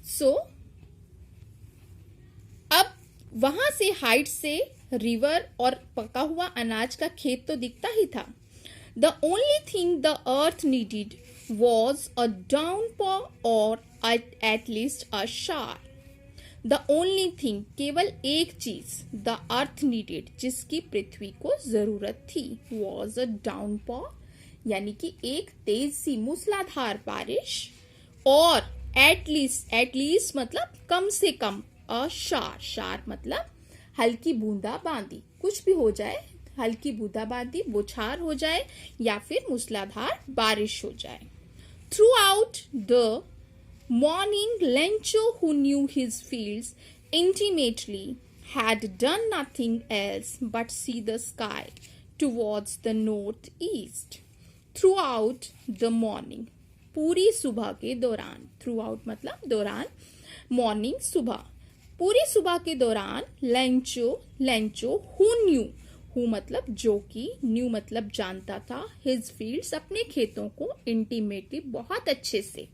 सो अब वहां से हाइट से रिवर और पका हुआ अनाज का खेत तो दिखता ही था. The only thing the earth needed was a downpour or at least a shower. The only thing, केवल एक चीज, the earth needed, जिसकी पृथ्वी को जरूरत थी, was a downpour, यानी कि एक तेज सी मूसलाधार बारिश, और at least मतलब कम से कम, a shower मतलब हल्की बूंदाबांदी, कुछ भी हो जाए, हल्की बूंदाबांदी, बौछार हो जाए या फिर मूसलाधार बारिश हो जाए. Throughout the morning, Lencho, who knew his fields intimately, had done nothing else but see the sky towards the northeast. Throughout the morning, पूरी सुबह के दौरान, throughout मतलब दौरान, morning सुबह, पूरी सुबह के दौरान लेंचो who knew, who मतलब जो कि, न्यू मतलब जानता था, his fields अपने खेतों को, intimately बहुत अच्छे से,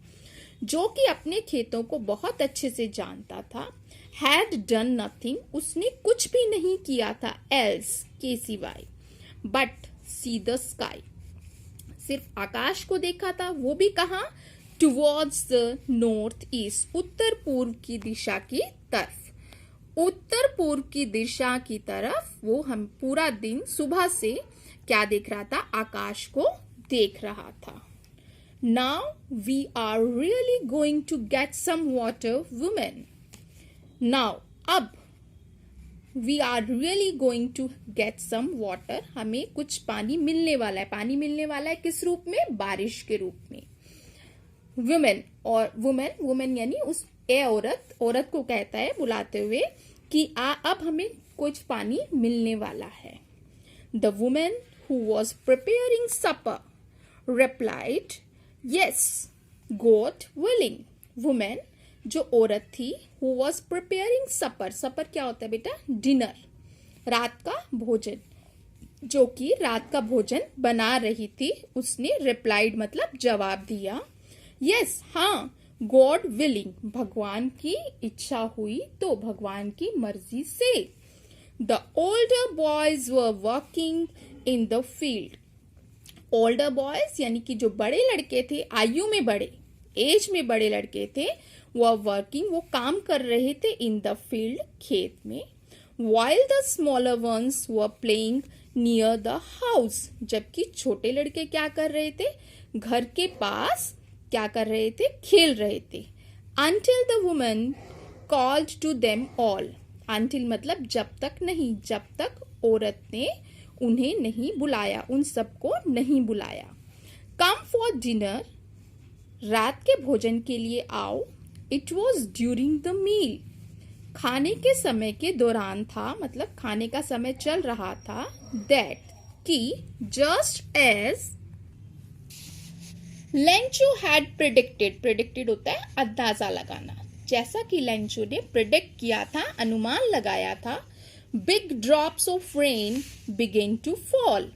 जो कि अपने खेतों को बहुत अच्छे से जानता था, had done nothing, उसने कुछ भी नहीं किया था, else के सिवाय, but see the sky, सिर्फ आकाश को देखा था, वो भी कहाँ, towards the north east, उत्तर पूर्व की दिशा की तरफ, उत्तर पूर्व की दिशा की तरफ वो हम पूरा दिन सुबह से क्या देख रहा था, आकाश को देख रहा था. Now we are really going to get some water, women. Now अब we are really going to get some water, हमें कुछ पानी मिलने वाला है. पानी मिलने वाला है किस रूप में, बारिश के रूप में. Women और woman यानी उस औरत को कहता है बुलाते हुए कि अब हमें कुछ पानी मिलने वाला है. The woman who was preparing supper replied, yes, God willing. Woman जो औरत थी, who was preparing supper, supper क्या होता है बेटा, डिनर, रात का भोजन, जो कि रात का भोजन बना रही थी, उसने replied मतलब जवाब दिया, yes, हाँ, गॉड विलिंग, भगवान की इच्छा हुई तो, भगवान की मर्जी से. The older boys were working in the field. Older boys यानी कि जो बड़े लड़के थे, आयु में बड़े, एज में बड़े लड़के थे, वह वर्किंग, वो काम कर रहे थे, इन द फील्ड, खेत में. While the smaller ones were playing near the house, जबकि छोटे लड़के क्या कर रहे थे, घर के पास क्या कर रहे थे, खेल रहे थे. Until the woman called to them all. Until मतलब जब तक नहीं, जब तक औरत ने उन्हें नहीं बुलाया, उन सबको नहीं बुलाया. Come for dinner. रात के भोजन के लिए आओ. It was during the meal. खाने के समय के दौरान था, मतलब खाने का समय चल रहा था. That कि just as Lencho had predicted होता है अंदाजा लगाना, जैसा कि लेंचो ने प्रिडिक्ट किया था, अनुमान लगाया था. Big drops of rain begin to fall.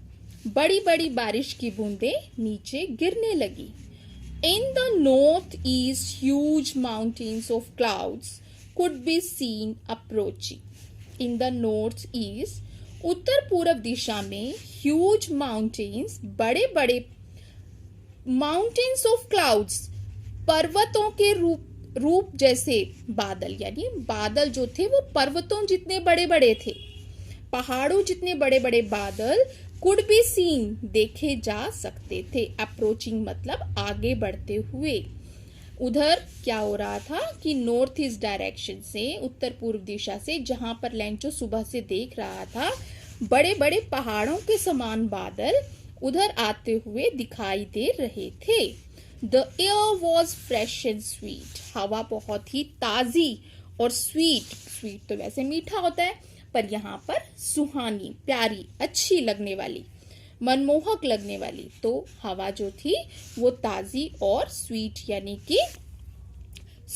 बड़ी बड़ी बारिश की बूंदें नीचे गिरने लगी. In the north east huge mountains of clouds could be seen approaching. In the north east, उत्तर पूर्व दिशा में, ह्यूज माउंटेन्स, बड़े बड़े, माउंटेन्स ऑफ क्लाउड्स, पर्वतों के रूप जैसे बादल, यानी बादल जो थे वो पर्वतों जितने बड़े बड़े थे, पहाड़ों जितने बड़े बड़े बादल, कुड बी सीन, देखे जा सकते थे. अप्रोचिंग मतलब आगे बढ़ते हुए. उधर क्या हो रहा था कि नॉर्थ ईस्ट डायरेक्शन से, उत्तर पूर्व दिशा से, जहां पर लेंचो सुबह से देख रहा था, बड़े बड़े पहाड़ों के समान बादल उधर आते हुए दिखाई दे रहे थे. The air was fresh and sweet. हवा बहुत ही ताजी और स्वीट तो वैसे मीठा होता है, पर यहाँ पर सुहानी, प्यारी, अच्छी लगने वाली, मनमोहक लगने वाली. तो हवा जो थी वो ताजी और स्वीट यानी कि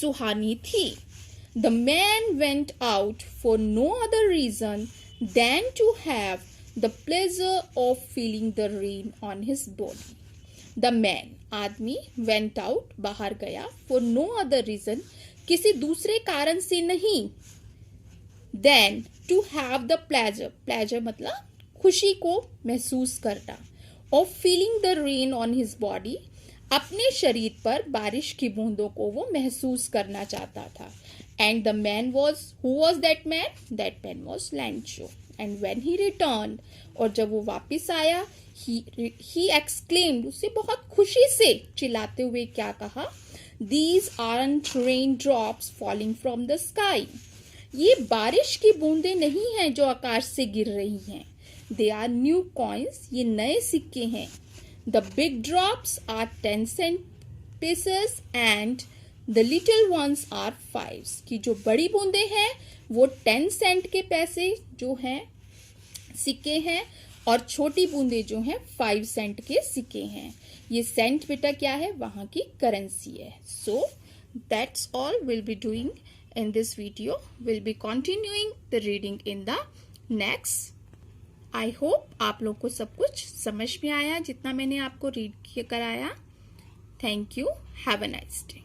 सुहानी थी. The man went out for no other reason than to have the pleasure of feeling the rain on his body. The man, आदमी, went out, बाहर गया, for no other reason, किसी दूसरे कारण से नहीं, than to have the pleasure, pleasure मतलब खुशी को महसूस करना, of feeling the rain on his body, अपने शरीर पर बारिश की बूंदों को वो महसूस करना चाहता था. And the man was, who was that man? That man was लैंचो. And when he return, और जब वो वापिस आया, ही एक्सक्लेम्ड, उसे बहुत खुशी से चिल्लाते हुए क्या कहा? These aren't raindrops falling from the sky. ये बारिश की बूंदें नहीं हैं जो आकाश से गिर रही हैं. They are new coins. ये नए सिक्के हैं. The big drops are 10 cent pieces and the little ones are 5s. कि जो बड़ी बूंदें हैं वो 10 सेंट के पैसे जो हैं सिक्के हैं, और छोटी बूंदे जो हैं 5 सेंट के सिक्के हैं. ये सेंट बेटा क्या है? वहां की करेंसी है. So that's all will be doing in this video. Will be continuing the reading in the next. I hope आप लोग को सब कुछ समझ में आया जितना मैंने आपको रीड कराया. Thank you. Have a nice day.